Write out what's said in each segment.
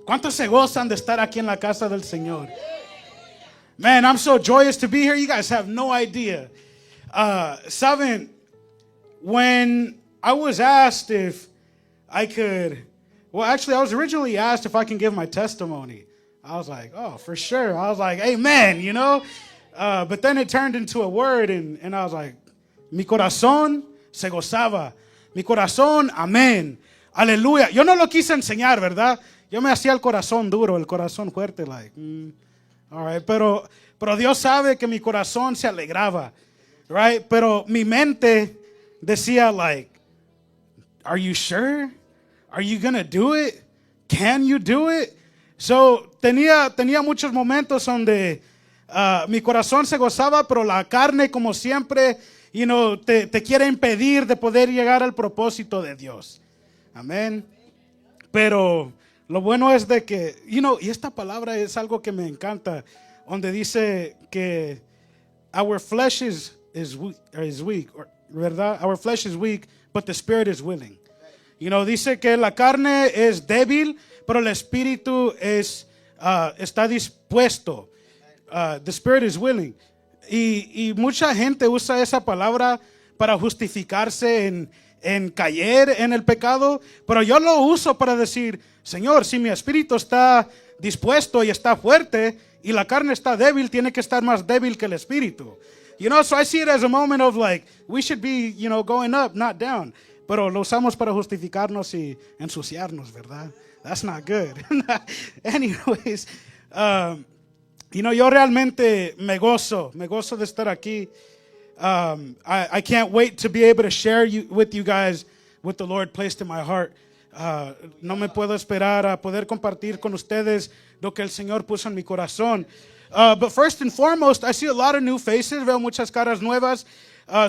¿Cuántos se gozan de estar aquí en la casa del Señor? Man, I'm so joyous to be here. You guys have no idea. Saben, when I was asked if I could, well, actually, I was originally asked if I can give my testimony. I was like, oh, for sure. I was like, amen, you know? But then it turned into a word, and I was like, mi corazón se gozaba. Mi corazón, amén. Aleluya. Yo no lo quise enseñar, ¿verdad? Yo me hacía el corazón duro, el corazón fuerte, like, all right. Pero Dios sabe que mi corazón se alegraba, right? Pero mi mente decía, like, are you sure? Are you gonna do it? Can you do it? So, tenía muchos momentos donde mi corazón se gozaba, pero la carne, como siempre, you know, te quiere impedir de poder llegar al propósito de Dios. Amén. Pero lo bueno es de que, you know, y esta palabra es algo que me encanta, donde dice que our flesh is weak, ¿verdad? Our flesh is weak, but the spirit is willing. You know, dice que la carne es débil, pero el espíritu está dispuesto. The spirit is willing. Y mucha gente usa esa palabra para justificarse en caer en el pecado, pero yo lo uso para decir, Señor, si mi espíritu está dispuesto y está fuerte y la carne está débil, tiene que estar más débil que el espíritu. You know, so I see it as a moment of like, we should be, you know, going up, not down. Pero lo usamos para justificarnos y ensuciarnos, ¿verdad? That's not good. Anyways, you know, yo realmente me gozo de estar aquí. I can't wait to be able to share with you guys what the Lord placed in my heart. No me puedo esperar a poder compartir con ustedes lo que el Señor puso en mi corazón. But first and foremost, I see a lot of new faces. Veo muchas caras nuevas.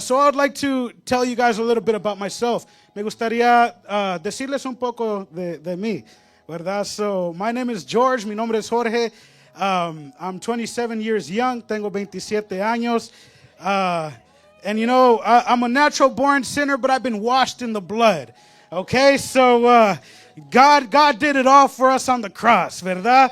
So I'd like to tell you guys a little bit about myself. Me gustaría decirles un poco de mí, ¿verdad? So my name is George. Mi nombre es Jorge. I'm 27 years young. Tengo 27 años. And you know, I'm a natural born sinner, but I've been washed in the blood. Okay, so God did it all for us on the cross, ¿verdad?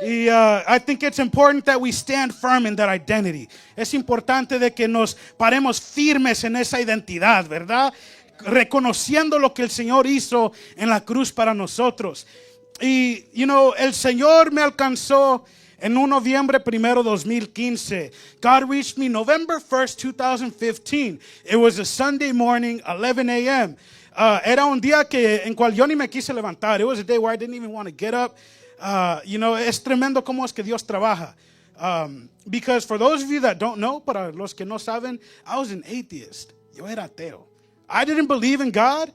Y I think it's important that we stand firm in that identity. Es importante de que nos paremos firmes en esa identidad, ¿verdad? Reconociendo lo que el Señor hizo en la cruz para nosotros. Y, you know, el Señor me alcanzó en un noviembre 1, 2015. God reached me November 1st, 2015. It was a Sunday morning, 11 a.m. Era un día en cual yo ni me quise levantar. It was a day where I didn't even want to get up. You know, es tremendo cómo es que Dios trabaja. Because for those of you that don't know, para los que no saben, I was an atheist. Yo era ateo. I didn't believe in God.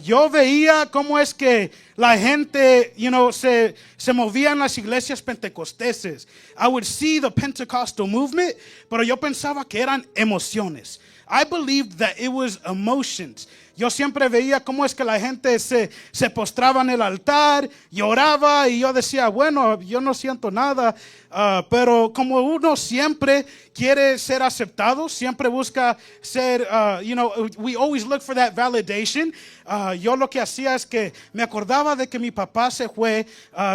Yo veía cómo es que la gente, you know, se movía en las iglesias pentecosteses. I would see the Pentecostal movement, pero yo pensaba que eran emociones. I believed that it was emotions. Yo siempre veía cómo es que la gente se postraba en el altar, lloraba y yo decía, bueno, yo no siento nada. Pero como uno siempre quiere ser aceptado, siempre busca ser, you know, we always look for that validation. Yo lo que hacía es que me acordaba de que mi papá se fue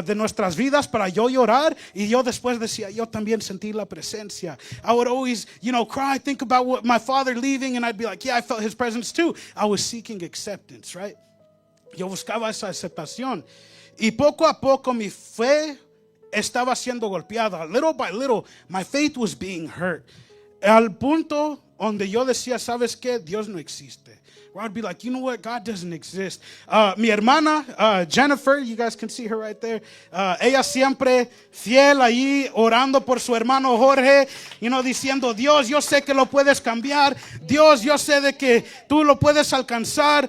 de nuestras vidas para yo llorar y yo después decía, yo también sentí la presencia. I would always, you know, cry, think about what my father leaving and I'd be like, yeah, I felt his presence too. I was seeking acceptance, right? Yo buscaba esa aceptación y poco a poco mi fe estaba siendo golpeada. Little by little, my faith was being hurt. Al punto donde yo decía, ¿sabes qué? Dios no existe. Where I'd be like, you know what? God doesn't exist. Mi hermana, Jennifer, you guys can see her right there. Ella siempre fiel ahí, orando por su hermano Jorge, you know, diciendo, Dios, yo sé que lo puedes cambiar. Dios, yo sé de que tú lo puedes alcanzar,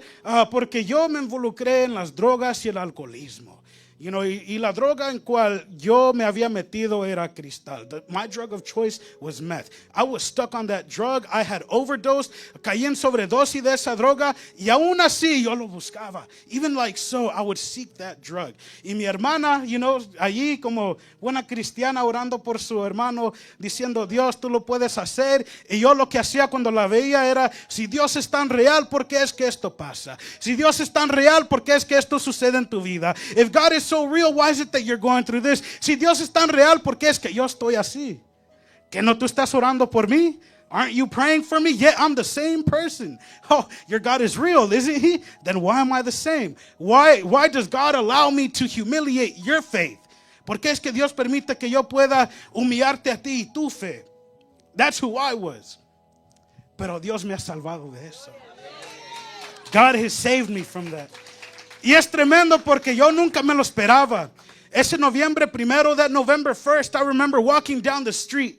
porque yo me involucré en las drogas y el alcoholismo. You know, y la droga en cual yo me había metido era cristal. My drug of choice was meth. I was stuck on that drug. I had overdosed. Caí en sobredosis de esa droga. Y aún así yo lo buscaba. Even like so, I would seek that drug. Y mi hermana, you know, allí como buena cristiana orando por su hermano, diciendo, Dios, tú lo puedes hacer. Y yo lo que hacía cuando la veía era, si Dios es tan real, ¿por qué es que esto pasa? Si Dios es tan real, ¿por qué es que esto sucede en tu vida? If God is so real, why is it that you're going through this? Si Dios es tan real, ¿por qué es que yo estoy así? ¿Que no tú estás orando por mí? Aren't you praying for me? Yeah, I'm the same person. Oh, your God is real, isn't he? Then why am I the same? Why does God allow me to humiliate your faith? ¿Por qué es que Dios permite que yo pueda humillarte a ti y tu fe? That's who I was. Pero Dios me ha salvado de eso. God has saved me from that. Y es tremendo porque yo nunca me lo esperaba. Ese noviembre primero, that November 1st, I remember walking down the street.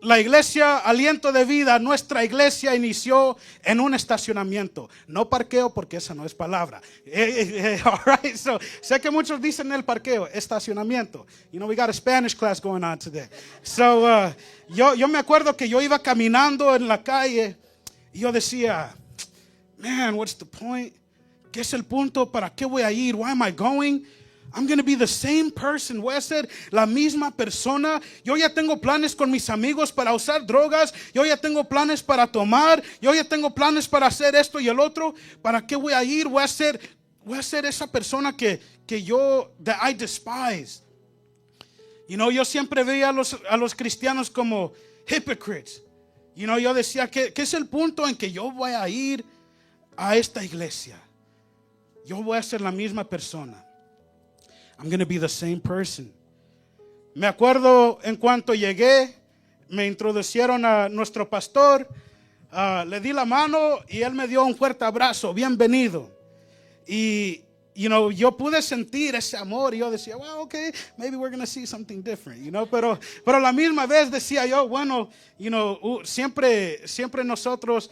La iglesia Aliento de Vida, nuestra iglesia inició en un estacionamiento. No parqueo porque esa no es palabra. All right, so, sé que muchos dicen el parqueo, estacionamiento. You know, we got a Spanish class going on today. So, yo me acuerdo que yo iba caminando en la calle y yo decía, man, what's the point? ¿Qué es el punto? ¿Para qué voy a ir? Why am I going? I'm going to be the same person. Voy a ser la misma persona. Yo ya tengo planes con mis amigos para usar drogas. Yo ya tengo planes para tomar. Yo ya tengo planes para hacer esto y el otro. ¿Para qué voy a ir? Voy a ser esa persona que that I despise. You know, yo siempre veía a los cristianos como hypocrites. You know, yo decía, ¿qué es el punto en que yo voy a ir a esta iglesia? Yo voy a ser la misma persona. I'm going to be the same person. Me acuerdo en cuanto llegué, me introducieron a nuestro pastor, le di la mano y él me dio un fuerte abrazo, bienvenido. Y, you know, yo pude sentir ese amor y yo decía, well, okay, maybe we're going to see something different, you know, pero a la misma vez decía yo, bueno, you know, siempre nosotros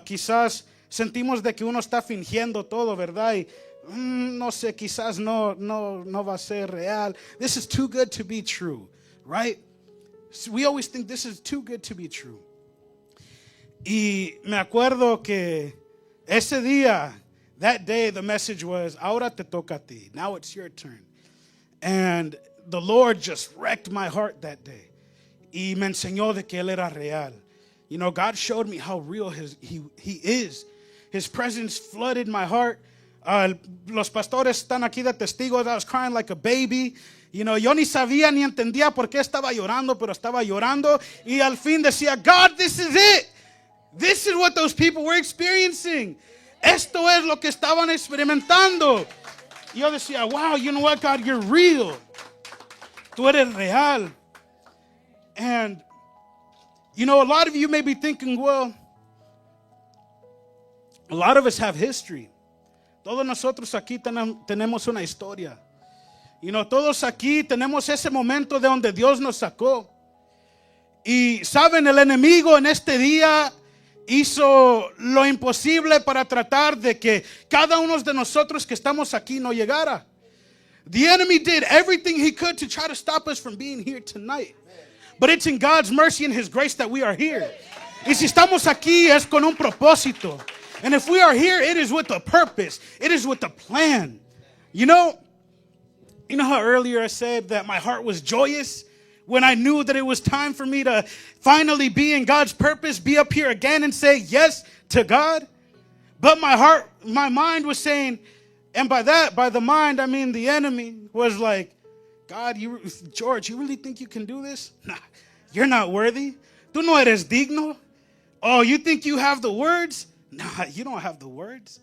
quizás sentimos de que uno está fingiendo todo, ¿verdad? Y no sé, quizás no va a ser real. This is too good to be true, right? So we always think this is too good to be true. Y me acuerdo que ese día, that day, the message was, ahora te toca a ti. Now it's your turn. And the Lord just wrecked my heart that day. Y me enseñó de que Él era real. You know, God showed me how real He is. His presence flooded my heart. Los pastores están aquí de testigos. I was crying like a baby. You know, yo ni sabía ni entendía por qué estaba llorando, pero estaba llorando. Y al fin decía, God, this is it. This is what those people were experiencing. Esto es lo que estaban experimentando. Y yo decía, wow, you know what, God, you're real. Tú eres real. And, you know, a lot of you may be thinking, well, a lot of us have history. Todos nosotros aquí tenemos una historia. You know, todos aquí tenemos ese momento de donde Dios nos sacó. Y saben, el enemigo en este día hizo lo imposible para tratar de que cada uno de nosotros que estamos aquí no llegara. The enemy did everything he could to try to stop us from being here tonight. But it's in God's mercy and His grace that we are here. Y si estamos aquí es con un propósito. And if we are here, it is with a purpose. It is with a plan. You know how earlier I said that my heart was joyous when I knew that it was time for me to finally be in God's purpose, be up here again and say yes to God? But my mind was saying, and by the mind, I mean the enemy was like, God, George, you really think you can do this? Nah, you're not worthy. Tú no eres digno. Oh, you think you have the words? Nah, you don't have the words.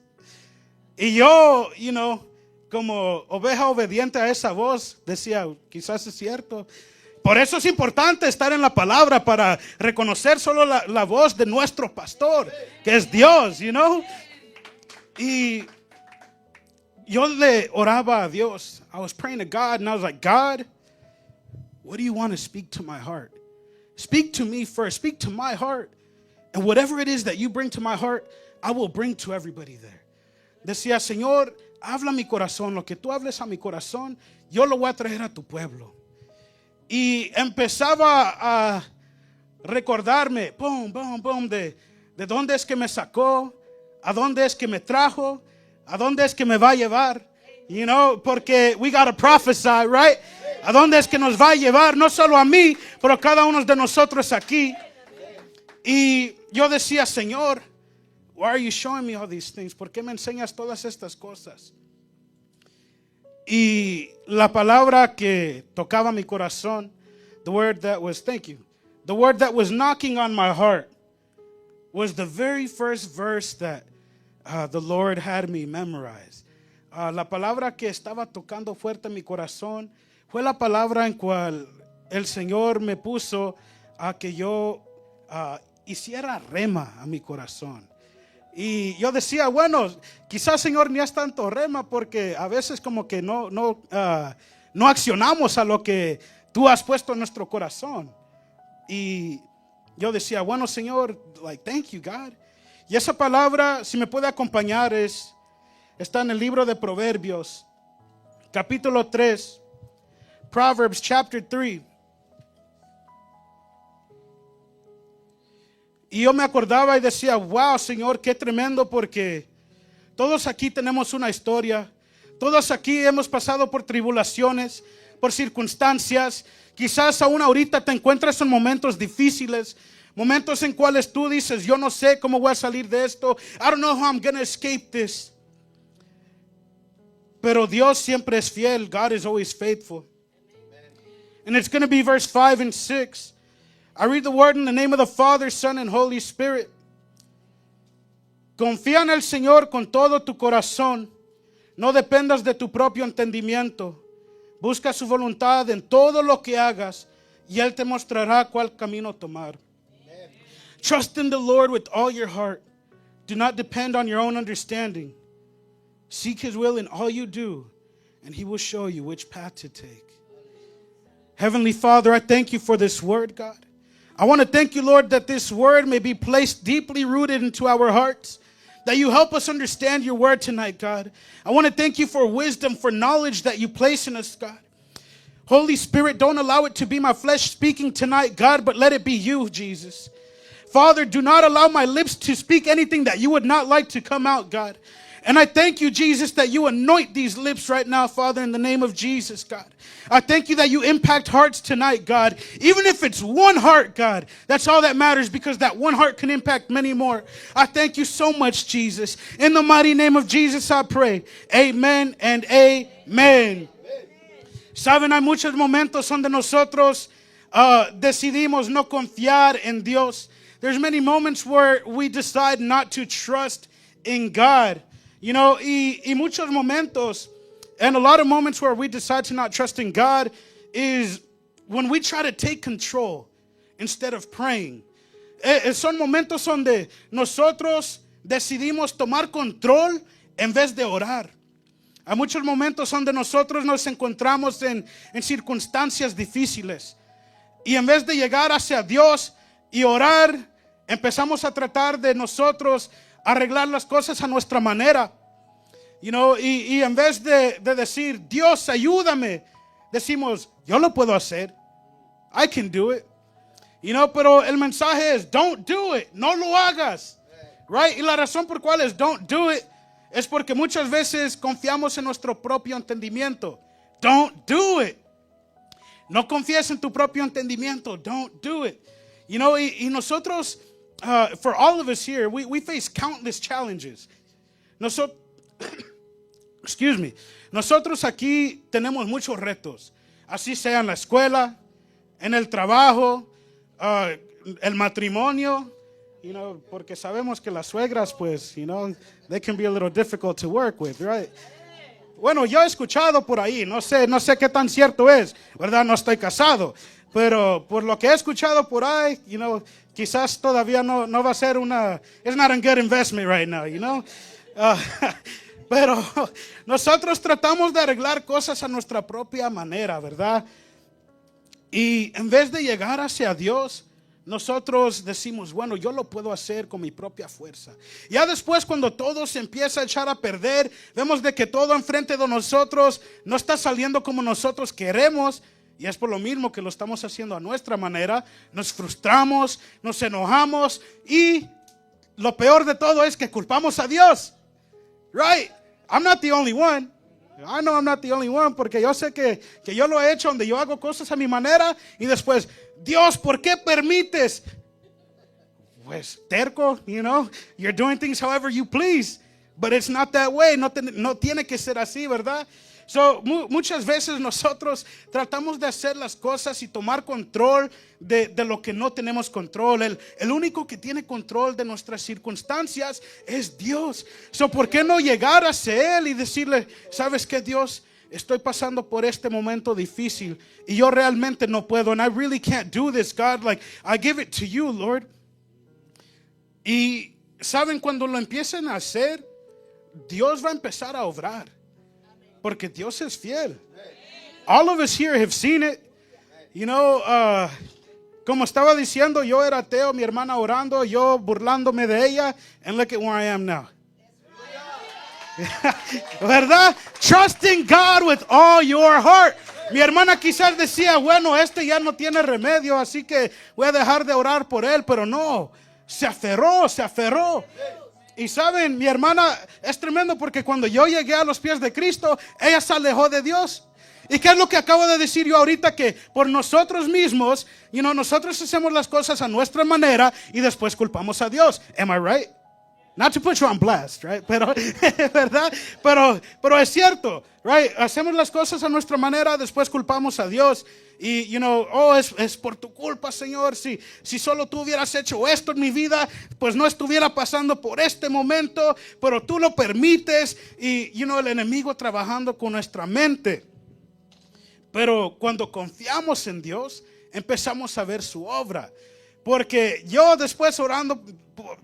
Y yo, you know, como oveja obediente a esa voz, decía, quizás es cierto. Por eso es importante estar en la palabra para reconocer solo la voz de nuestro pastor, que es Dios, you know. Y yo le oraba a Dios. I was praying to God and I was like, God, what do you want to speak to my heart? Speak to me first. Speak to my heart. And whatever it is that you bring to my heart, I will bring to everybody there. Decía, Señor, habla mi corazón. Lo que tú hables a mi corazón, yo lo voy a traer a tu pueblo. Y empezaba a recordarme, de dónde es que me sacó, a dónde es que me trajo, a dónde es que me va a llevar. You know, porque we gotta prophesy, right? A dónde es que nos va a llevar, no solo a mí, pero a cada uno de nosotros aquí. Y yo decía, Señor, why are you showing me all these things? ¿Por qué me enseñas todas estas cosas? Y la palabra que tocaba mi corazón, the word that was, thank you, the word that was knocking on my heart was the very first verse that the Lord had me memorize. La palabra que estaba tocando fuerte en mi corazón fue la palabra en cual el Señor me puso a que yo hiciera rema a mi corazón. Y yo decía, bueno, quizás, Señor, ni es tanto rema porque a veces como que no accionamos a lo que tú has puesto en nuestro corazón. Y yo decía, bueno, Señor, like, thank you, God. Y esa palabra, si me puede acompañar, está en el libro de Proverbios, capítulo 3, Proverbs chapter 3. Y yo me acordaba y decía, wow, Señor, qué tremendo, porque todos aquí tenemos una historia. Todos aquí hemos pasado por tribulaciones, por circunstancias. Quizás aún ahorita te encuentras en momentos difíciles, momentos en cuales tú dices, yo no sé cómo voy a salir de esto. I don't know how I'm going to escape this. Pero Dios siempre es fiel. God is always faithful. And it's going to be verse 5 and 6. I read the word in the name of the Father, Son, and Holy Spirit. Confía en el Señor con todo tu corazón. No dependas de tu propio entendimiento. Busca su voluntad en todo lo que hagas y Él te mostrará cuál camino tomar. Amen. Trust in the Lord with all your heart. Do not depend on your own understanding. Seek His will in all you do, and He will show you which path to take. Heavenly Father, I thank you for this word, God. I want to thank you, Lord, that this word may be placed deeply rooted into our hearts, that you help us understand your word tonight, God. I want to thank you for wisdom, for knowledge that you place in us, God. Holy Spirit, don't allow it to be my flesh speaking tonight, God, but let it be you, Jesus. Father, do not allow my lips to speak anything that you would not like to come out, God. And I thank you, Jesus, that you anoint these lips right now, Father, in the name of Jesus, God. I thank you that you impact hearts tonight, God. Even if it's one heart, God, that's all that matters, because that one heart can impact many more. I thank you so much, Jesus. In the mighty name of Jesus, I pray. Amen and amen. Saben, hay muchos momentos donde nosotros decidimos no confiar en Dios. There's many moments where we decide not to trust in God. You know, y muchos momentos, and a lot of moments where we decide to not trust in God is when we try to take control instead of praying. Son momentos donde nosotros decidimos tomar control en vez de orar. Hay muchos momentos donde nosotros nos encontramos en circunstancias difíciles. Y en vez de llegar hacia Dios y orar, empezamos a tratar de nosotros arreglar las cosas a nuestra manera. You know, y en vez de decir, Dios, ayúdame, decimos, yo lo puedo hacer. I can do it. You know, pero el mensaje es, don't do it. No lo hagas. Right? Y la razón por cual es don't do it es porque muchas veces confiamos en nuestro propio entendimiento. Don't do it. No confíes en tu propio entendimiento. Don't do it. You know, y nosotros, for all of us here, we face countless challenges. Excuse me. Nosotros aquí tenemos muchos retos. Así sea en la escuela, en el trabajo, el matrimonio. You know, porque sabemos que las suegras, pues, you know, they can be a little difficult to work with, right? Bueno, yo he escuchado por ahí, no sé qué tan cierto es, ¿verdad? No estoy casado, pero por lo que he escuchado por ahí, you know, quizás todavía no va a ser it's not a good investment right now, you know? Pero nosotros tratamos de arreglar cosas a nuestra propia manera, ¿verdad? Y en vez de llegar hacia Dios, nosotros decimos, bueno, yo lo puedo hacer con mi propia fuerza. Ya después, cuando todo se empieza a echar a perder, vemos de que todo enfrente de nosotros no está saliendo como nosotros queremos, y es por lo mismo que lo estamos haciendo a nuestra manera. Nos frustramos, nos enojamos, y lo peor de todo es que culpamos a Dios. Right? I'm not the only one. I know I'm not the only one, porque yo sé que yo lo he hecho donde yo hago cosas a mi manera y después, Dios, ¿por qué permites? Pues terco, you know, you're doing things however you please, but it's not that way. No tiene que ser así, ¿verdad? So, muchas veces nosotros tratamos de hacer las cosas y tomar control de lo que no tenemos control. El único que tiene control de nuestras circunstancias es Dios. So, ¿por qué no llegar hacia Él y decirle, ¿sabes qué, Dios? Estoy pasando por este momento difícil y yo realmente no puedo. And I really can't do this, God. Like, I give it to you, Lord. Y saben, cuando lo empiecen a hacer, Dios va a empezar a obrar. Porque Dios es fiel. All of us here have seen it. You know, como estaba diciendo, yo era ateo, mi hermana orando, yo burlándome de ella. And look at where I am now. ¿Verdad? Trusting God with all your heart. Mi hermana quizás decía, bueno, este ya no tiene remedio, así que voy a dejar de orar por él, pero no, se aferró. Y saben, mi hermana es tremendo porque cuando yo llegué a los pies de Cristo, ella se alejó de Dios. ¿Y qué es lo que acabo de decir yo ahorita? Que por nosotros mismos, nosotros hacemos las cosas a nuestra manera y después culpamos a Dios. Am I right? Not to put you on blast, right? Pero, ¿verdad? Pero es cierto, right? Hacemos las cosas a nuestra manera, después culpamos a Dios. Y, es por tu culpa, Señor. Si solo tú hubieras hecho esto en mi vida, pues no estuviera pasando por este momento, pero tú lo permites. Y, el enemigo trabajando con nuestra mente. Pero cuando confiamos en Dios, empezamos a ver su obra. Porque yo después orando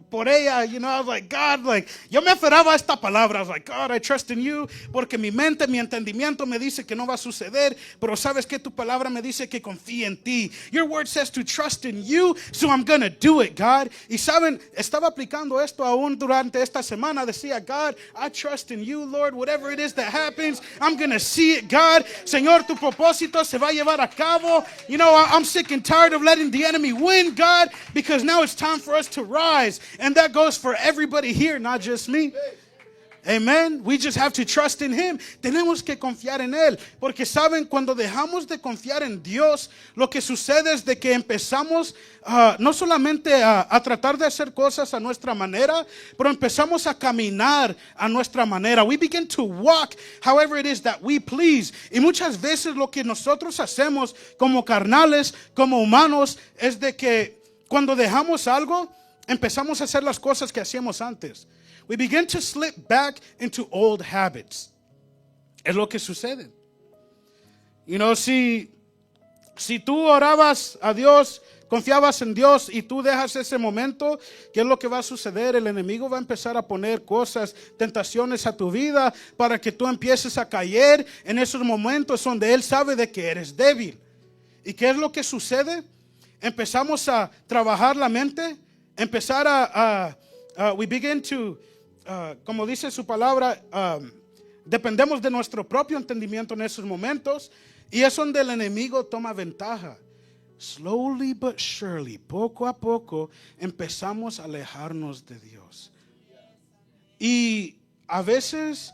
por ella, I was like, God, yo me aferraba a esta palabra. I was like, God, I trust in you. Porque mi mente, mi entendimiento me dice que no va a suceder. Pero sabes que tu palabra me dice que confíe en ti. Your word says to trust in you, so I'm going to do it, God. Y saben, estaba aplicando esto aún durante esta semana. Decía, God, I trust in you, Lord. Whatever it is that happens, I'm going to see it, God. Señor, tu propósito se va a llevar a cabo. I'm sick and tired of letting the enemy win, God, because now it's time for us to rise. And that goes for everybody here, not just me. Amen. We just have to trust in Him. Tenemos que confiar en Él. Porque saben, cuando dejamos de confiar en Dios, lo que sucede es de que empezamos no solamente a tratar de hacer cosas a nuestra manera, pero empezamos a caminar a nuestra manera. We begin to walk however it is that we please. Y muchas veces lo que nosotros hacemos como carnales, como humanos, es de que cuando dejamos algo, empezamos a hacer las cosas que hacíamos antes. We begin to slip back into old habits. Es lo que sucede. Si tú orabas a Dios, confiabas en Dios y tú dejas ese momento, ¿qué es lo que va a suceder? El enemigo va a empezar a poner cosas, tentaciones a tu vida para que tú empieces a caer en esos momentos donde Él sabe de que eres débil. ¿Y qué es lo que sucede? Empezamos a trabajar la mente, empezar we begin to, como dice su palabra, dependemos de nuestro propio entendimiento en esos momentos y es donde el enemigo toma ventaja. Slowly but surely, poco a poco, empezamos a alejarnos de Dios. Y a veces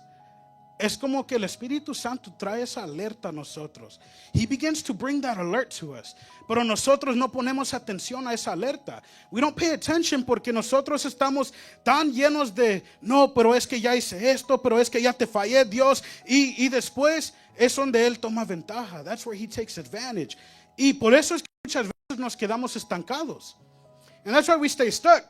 es como que el Espíritu Santo trae esa alerta a nosotros. He begins to bring that alert to us. Pero nosotros no ponemos atención a esa alerta. We don't pay attention porque nosotros estamos tan llenos de, no, pero es que ya hice esto, pero es que ya te fallé, Dios. Y después es donde Él toma ventaja. That's where He takes advantage. Y por eso es que muchas veces nos quedamos estancados. And that's why we stay stuck.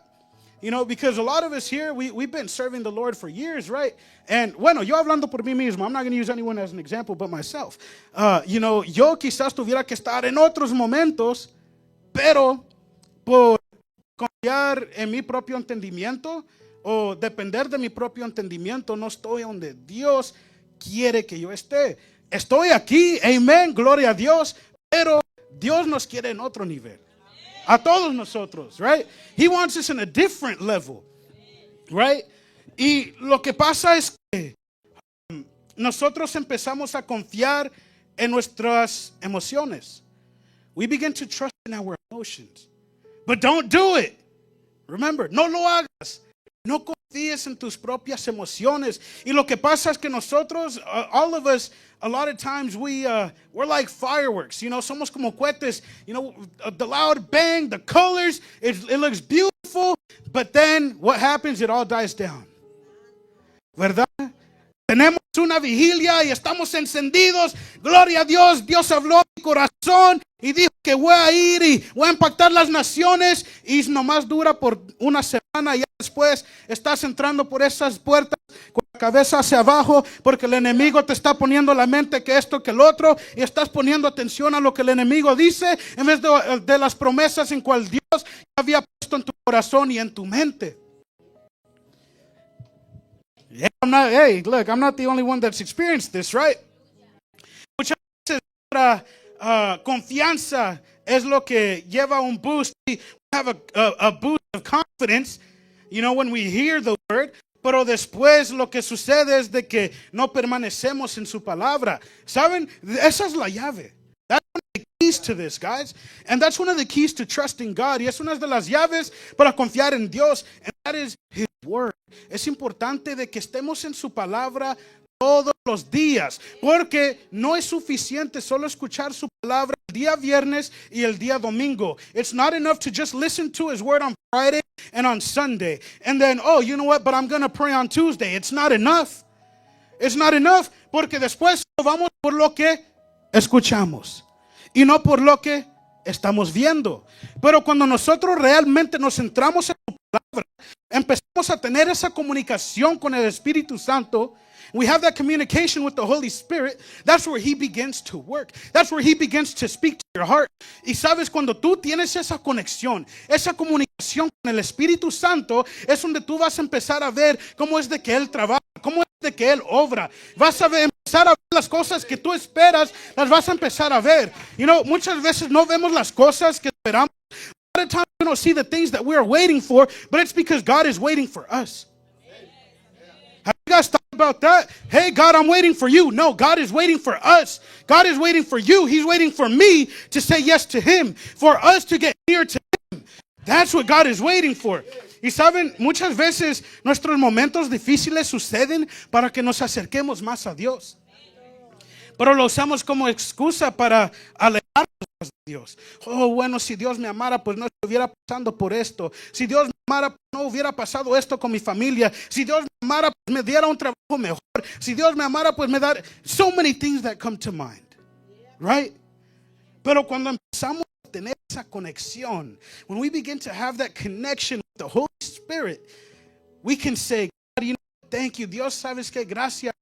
Because a lot of us here, we've been serving the Lord for years, right? And bueno, yo hablando por mí mismo, I'm not going to use anyone as an example but myself. Yo quizás tuviera que estar en otros momentos, pero por confiar en mi propio entendimiento o depender de mi propio entendimiento, no estoy donde Dios quiere que yo esté. Estoy aquí, amén, gloria a Dios, pero Dios nos quiere en otro nivel. A todos nosotros, right? He wants us in a different level, right? Y lo que pasa es que nosotros empezamos a confiar en nuestras emociones. We begin to trust in our emotions. But don't do it. Remember, no lo hagas. No confíes en tus propias emociones. Y lo que pasa es que nosotros, all of us, a lot of times we're like fireworks. Somos como cohetes. The loud bang, the colors, it looks beautiful. But then what happens? It all dies down. ¿Verdad? Tenemos una vigilia y estamos encendidos. Gloria a Dios, Dios habló a mi corazón y dijo que voy a ir y voy a impactar las naciones, y nomás dura por una semana y ya después estás entrando por esas puertas con la cabeza hacia abajo porque el enemigo te está poniendo la mente que esto, que el otro, y estás poniendo atención a lo que el enemigo dice en vez de las promesas en cual Dios había puesto en tu corazón y en tu mente. Yeah, hey, look, I'm not the only one that's experienced this, right? Muchas veces nuestra confianza es lo que lleva un boost. We have a boost of confidence, you know, when we hear the word. Pero después lo que sucede es de que no permanecemos en su palabra. ¿Saben? Esa es la llave. That's one of the keys to this, guys. And that's one of the keys to trusting God. Y es una de las llaves para confiar en Dios. And that is His word. Es importante de que estemos en su palabra todos los días, porque no es suficiente solo escuchar su palabra el día viernes y el día domingo. It's not enough to just listen to His word on Friday and on Sunday and then, oh, you know what, but I'm going to pray on Tuesday. It's not enough. It's not enough, porque después vamos por lo que escuchamos y no por lo que estamos viendo. Pero cuando nosotros realmente nos centramos en su palabra, empezamos a tener esa comunicación con el Espíritu Santo. We have that communication with the Holy Spirit. That's where He begins to work. That's where He begins to speak to your heart. Y sabes, cuando tú tienes esa conexión, esa comunicación con el Espíritu Santo, es donde tú vas a empezar a ver cómo es de que Él trabaja, cómo es de que Él obra. Vas a empezar a ver las cosas que tú esperas, las vas a empezar a ver. You know, muchas veces no vemos las cosas que esperamos. A lot of times we don't see the things that we are waiting for, but it's because God is waiting for us. Have you guys thought about that? Hey, God, I'm waiting for you. No, God is waiting for us. God is waiting for you. He's waiting for me to say yes to Him, for us to get near to Him. That's what God is waiting for. Y saben, muchas veces nuestros momentos difíciles suceden para que nos acerquemos más a Dios. Pero lo usamos como excusa para alejarnos de Dios. Oh, bueno, si Dios me amara, pues no estuviera pasando por esto. Si Dios me amara, pues no hubiera pasado esto con mi familia. Si Dios me amara, pues me diera un trabajo mejor. Si Dios me amara, pues me daría. So many things that come to mind. Right? Pero cuando empezamos a tener esa conexión, when we begin to have that connection with the Holy Spirit, we can say, God, you know, thank you. Dios, sabes que gracias.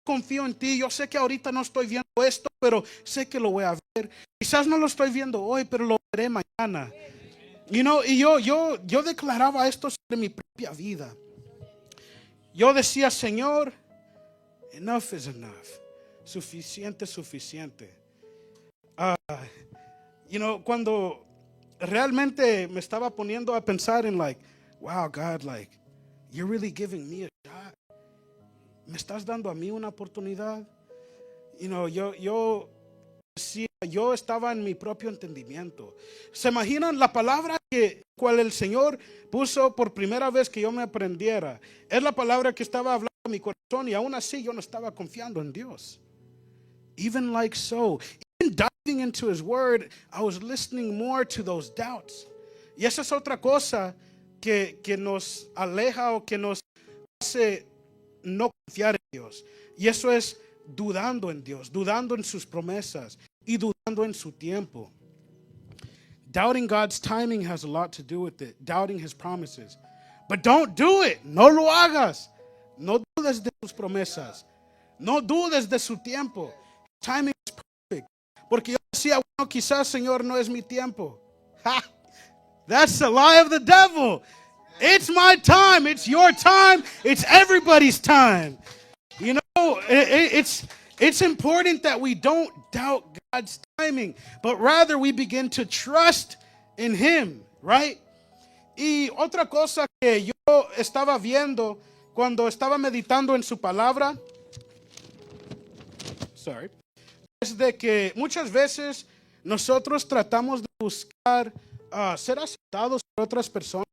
Confío en ti, yo sé que ahorita no estoy viendo esto, pero sé que lo voy a ver. Quizás no lo estoy viendo hoy, pero lo veré mañana. You know, y yo declaraba esto sobre mi propia vida. Yo decía, Señor, enough is enough. Suficiente, suficiente. You know, cuando realmente me estaba poniendo a pensar en like, wow, God, like, you're really giving me a shot. ¿Me estás dando a mí una oportunidad? You know, yo estaba en mi propio entendimiento. ¿Se imaginan la palabra cual el Señor puso por primera vez que yo me aprendiera? Es la palabra que estaba hablando en mi corazón y aún así yo no estaba confiando en Dios. Even like so, even diving into His Word, I was listening more to those doubts. Y esa es otra cosa que nos aleja o que nos hace no confiar en Dios. Y eso es dudando en Dios, dudando en sus promesas y dudando en su tiempo. Doubting God's timing has a lot to do with it. Doubting His promises. But don't do it. No lo hagas. No dudes de sus promesas. No dudes de su tiempo. Timing is perfect. Porque yo decía, bueno, quizás, Señor, no es mi tiempo. Ha! That's the lie of the devil. It's my time. It's your time. It's everybody's time. You know, it's important that we don't doubt God's timing, but rather we begin to trust in Him, right? Y otra cosa que yo estaba viendo cuando estaba meditando en su palabra, es de que muchas veces nosotros tratamos de buscar ser aceptados por otras personas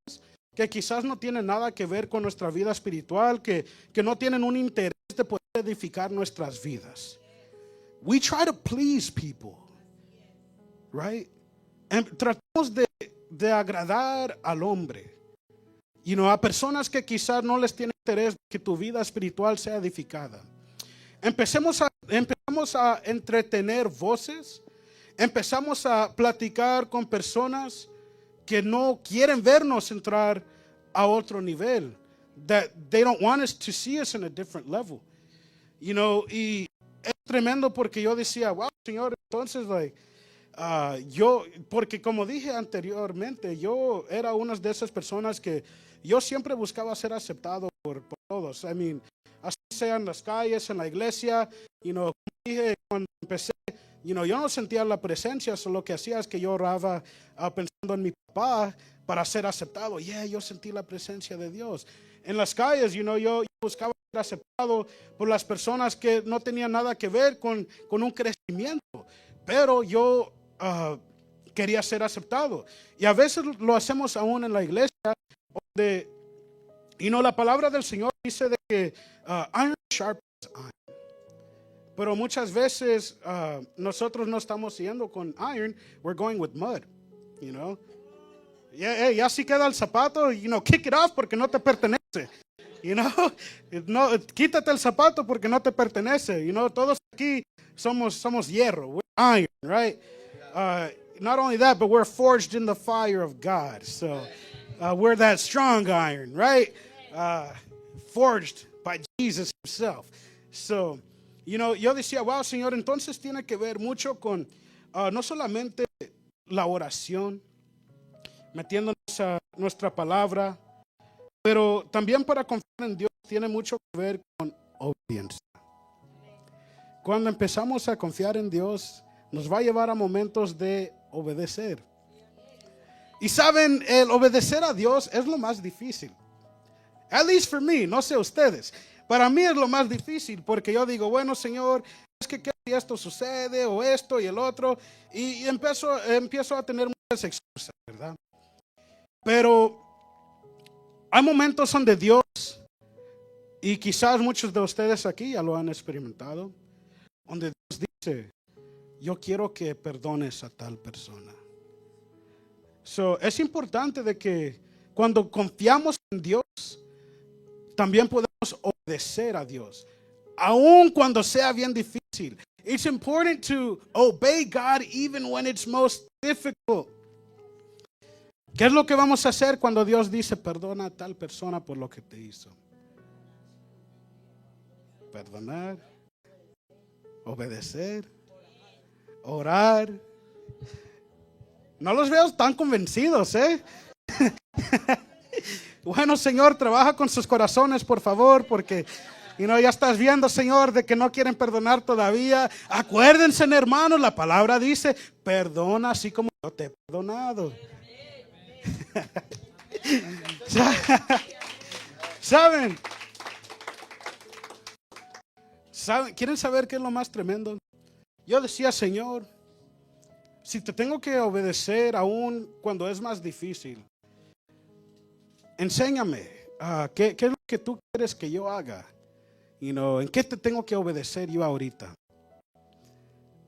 que quizás no tienen nada que ver con nuestra vida espiritual, que no tienen un interés de poder edificar nuestras vidas. We try to please people, right? Tratamos de agradar al hombre. You know, a personas que quizás no les tiene interés que tu vida espiritual sea edificada. empezamos a entretener voces, empezamos a platicar con personas que no quieren vernos entrar a otro nivel. That they don't want us to see us in a different level. You know, y es tremendo porque yo decía, wow, Señor, entonces, porque como dije anteriormente, yo era una de esas personas que yo siempre buscaba ser aceptado por todos. I mean, así sea en las calles, en la iglesia, como dije cuando empecé, yo no sentía la presencia, solo lo que hacía es que yo oraba pensando en mi papá para ser aceptado. Yo sentí la presencia de Dios. En las calles, yo buscaba ser aceptado por las personas que no tenían nada que ver con un crecimiento, pero yo quería ser aceptado. Y a veces lo hacemos aún en la iglesia, donde, la palabra del Señor dice de que iron sharpens iron. Pero muchas veces nosotros no estamos yendo con iron, we're going with mud, Ya si queda el zapato, kick it off porque no te pertenece. No, quítate el zapato porque no te pertenece. Todos aquí somos hierro, we're iron, right? Not only that, but we're forged in the fire of God. So we're that strong iron, right? Forged by Jesus himself. So, yo decía, wow, Señor, entonces tiene que ver mucho con no solamente la oración, metiéndonos a nuestra palabra, pero también para confiar en Dios tiene mucho que ver con obediencia. Cuando empezamos a confiar en Dios, nos va a llevar a momentos de obedecer. Y saben, el obedecer a Dios es lo más difícil. At least for me, no sé ustedes. Para mí es lo más difícil porque yo digo, bueno, Señor, es que si esto sucede o esto y el otro. Y empiezo a tener muchas excusas, ¿verdad? Pero hay momentos donde Dios, y quizás muchos de ustedes aquí ya lo han experimentado, donde Dios dice, yo quiero que perdones a tal persona. So, es importante de que cuando confiamos en Dios, también podemos obedecer a Dios, aun cuando sea bien difícil. It's important to obey God even when it's most difficult. ¿Qué es lo que vamos a hacer cuando Dios dice perdona a tal persona por lo que te hizo? Perdonar, obedecer, orar. No los veo tan convencidos, ¿eh? Bueno, Señor, trabaja con sus corazones, por favor, porque ya estás viendo, Señor, de que no quieren perdonar todavía. Acuérdense, hermanos, la palabra dice, perdona así como yo te he perdonado. ¿Saben? ¿Quieren saber qué es lo más tremendo? Yo decía, Señor, si te tengo que obedecer aún cuando es más difícil, enséñame qué es lo que tú quieres que yo haga. ¿En qué te tengo que obedecer yo ahorita?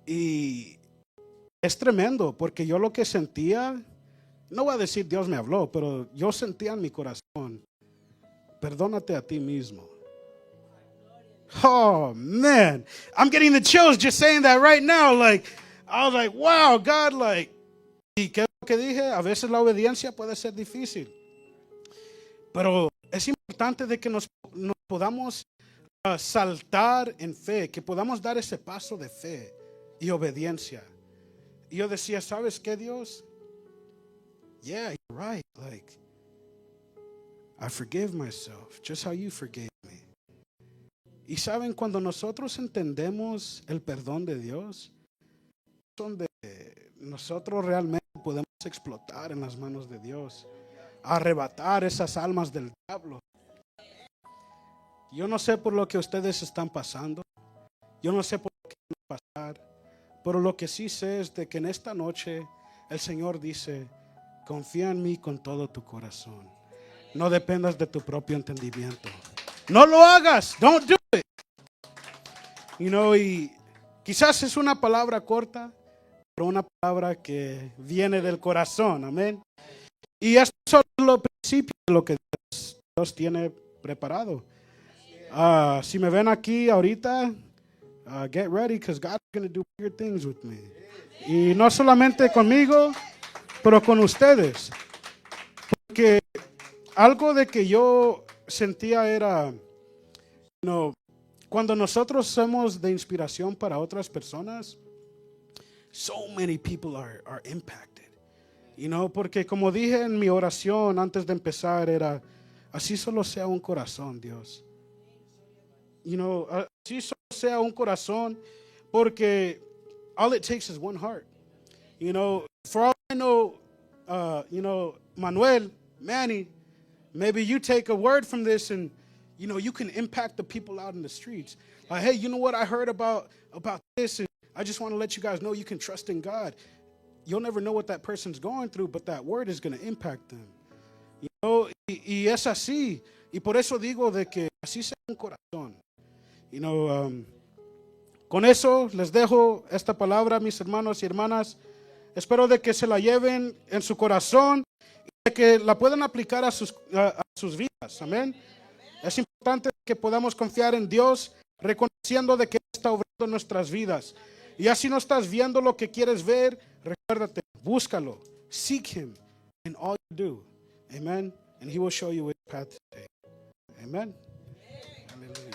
Y es tremendo porque yo lo que sentía, no voy a decir Dios me habló, pero yo sentía en mi corazón, perdónate a ti mismo. Oh man, I'm getting the chills just saying that right now. I was like, wow, God, ¿y qué es lo que dije? A veces la obediencia puede ser difícil, pero es importante de que nos podamos saltar en fe, que podamos dar ese paso de fe y obediencia. Y yo decía, ¿sabes qué, Dios? Yeah, you're right. I forgive myself just how you forgave me. Y saben, cuando nosotros entendemos el perdón de Dios, donde nosotros realmente podemos explotar en las manos de Dios, arrebatar esas almas del diablo. Yo no sé por lo que ustedes están pasando, yo no sé por lo que van a pasar, pero lo que sí sé es de que en esta noche el Señor dice, confía en mí con todo tu corazón. No dependas de tu propio entendimiento. No lo hagas. Don't do it. Y quizás es una palabra corta, pero una palabra que viene del corazón. Amén. Y esto es lo principio de lo que Dios tiene preparado. Si me ven aquí ahorita, get ready because God's going to do bigger things with me. Y no solamente conmigo, pero con ustedes. Porque algo de que yo sentía era, cuando nosotros somos de inspiración para otras personas, so many people are impacted. Porque como dije en mi oración antes de empezar era, así solo sea un corazón, Dios. Así solo sea un corazón, porque all it takes is one heart. For all I know, Manuel, Manny, maybe you take a word from this and, you can impact the people out in the streets. Like, hey, you know what I heard about this, and I just want to let you guys know you can trust in God. You'll never know what that person's going through, but that word is going to impact them. Y es así. Y por eso digo de que así sea un corazón. Con eso les dejo esta palabra, mis hermanos y hermanas. Espero de que se la lleven en su corazón y de que la puedan aplicar a sus vidas. Amén. Es importante que podamos confiar en Dios, reconociendo de que Él está obrando en nuestras vidas. Y así no estás viendo lo que quieres ver, recuérdate, búscalo, seek Him in all you do. Amen. And He will show you which path to take. Amen. Hallelujah.